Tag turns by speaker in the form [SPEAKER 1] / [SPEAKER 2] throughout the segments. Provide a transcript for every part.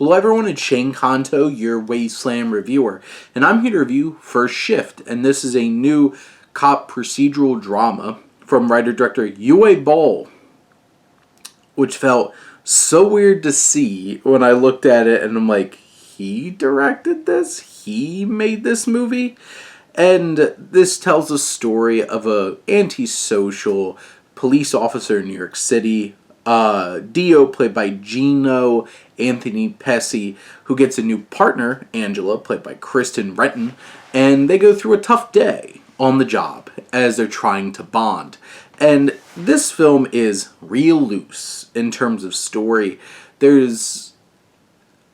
[SPEAKER 1] Hello everyone, it's Shane Kanto, your Wasteland reviewer, and I'm here to review First Shift, and this is a new cop procedural drama from writer-director Yue Ball, which felt so weird to see when I looked at it, and I'm like, he directed this? He made this movie? And this tells a story of a antisocial police officer in New York City, Dio, played by Gino Anthony Pesci, who gets a new partner, Angela, played by Kristen Renton, and they go through a tough day on the job as they're trying to bond. And this film is real loose in terms of story. And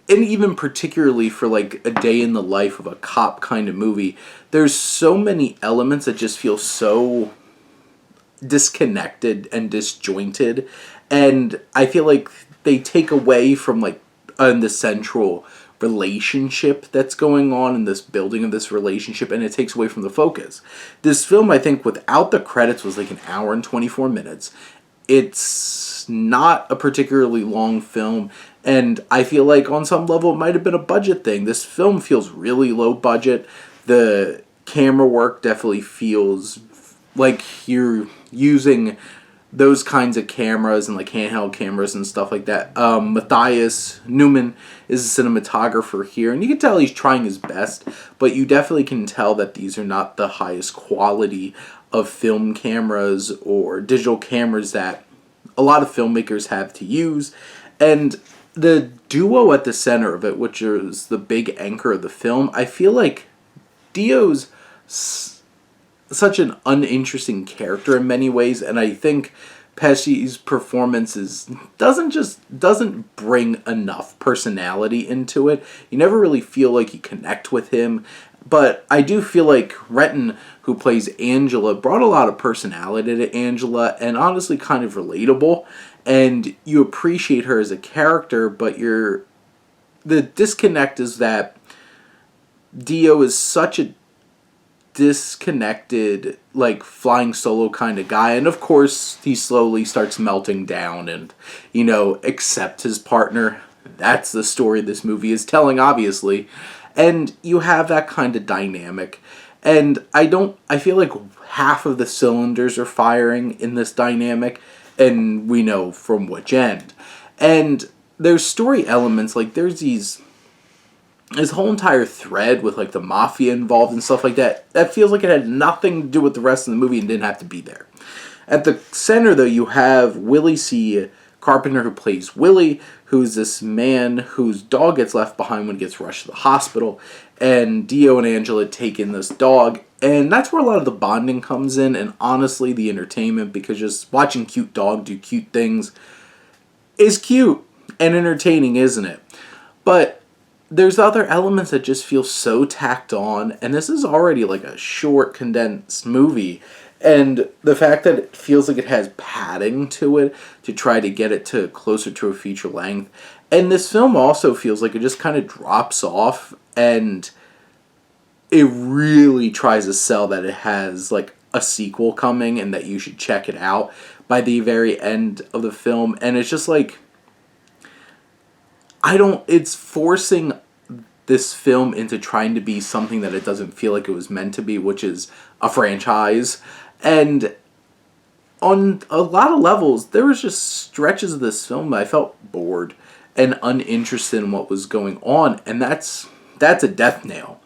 [SPEAKER 1] even particularly for like a day in the life of a cop kind of movie, there's so many elements that just feel so disconnected and disjointed, and I feel like they take away from like the central relationship that's going on in this building of this relationship, and it takes away from the focus. This film, I think, without the credits was like an hour and 24 minutes. It's not a particularly long film, and I feel like on some level it might have been a budget thing. This film feels really low budget. The camera work definitely feels like you're using those kinds of cameras and like handheld cameras and stuff like that. Matthias Newman is a cinematographer here, and you can tell he's trying his best, but you definitely can tell that these are not the highest quality of film cameras or digital cameras that a lot of filmmakers have to use. And the duo at the center of it, which is the big anchor of the film, I feel like Dio's such an uninteresting character in many ways, and I think Pesci's performances doesn't bring enough personality into it. You never really feel like you connect with him, but I do feel like Renton, who plays Angela, brought a lot of personality to Angela, and honestly kind of relatable, and you appreciate her as a character, but the disconnect is that Dio is such a disconnected, like, flying solo kind of guy, and of course he slowly starts melting down and, accept his partner. That's the story this movie is telling, obviously, and you have that kind of dynamic, and I feel like half of the cylinders are firing in this dynamic, and we know from which end. And there's story elements, like there's this whole entire thread with like the mafia involved and stuff like that feels like it had nothing to do with the rest of the movie and didn't have to be there. At the center, though, you have Willie C. Carpenter, who plays Willie, who's this man whose dog gets left behind when he gets rushed to the hospital, and Dio and Angela take in this dog, and that's where a lot of the bonding comes in, and honestly the entertainment, because just watching cute dog do cute things is cute and entertaining, isn't it? But there's other elements that just feel so tacked on, and this is already like a short, condensed movie, and the fact that it feels like it has padding to it to try to get it to closer to a feature length, and this film also feels like it just kind of drops off, and it really tries to sell that it has like a sequel coming and that you should check it out by the very end of the film, and it's just like, it's forcing this film into trying to be something that it doesn't feel like it was meant to be, which is a franchise. And on a lot of levels, there was just stretches of this film that I felt bored and uninterested in what was going on, and that's a death nail.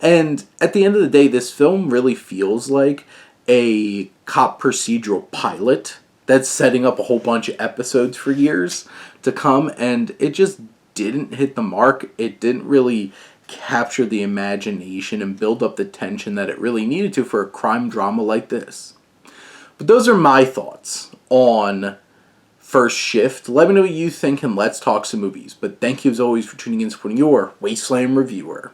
[SPEAKER 1] And at the end of the day, this film really feels like a cop procedural pilot that's setting up a whole bunch of episodes for years to come, and it just didn't hit the mark. It didn't really capture the imagination and build up the tension that it really needed to for a crime drama like this. But those are my thoughts on First Shift. Let me know what you think, and let's talk some movies. But thank you as always for tuning in and supporting your Wasteland reviewer.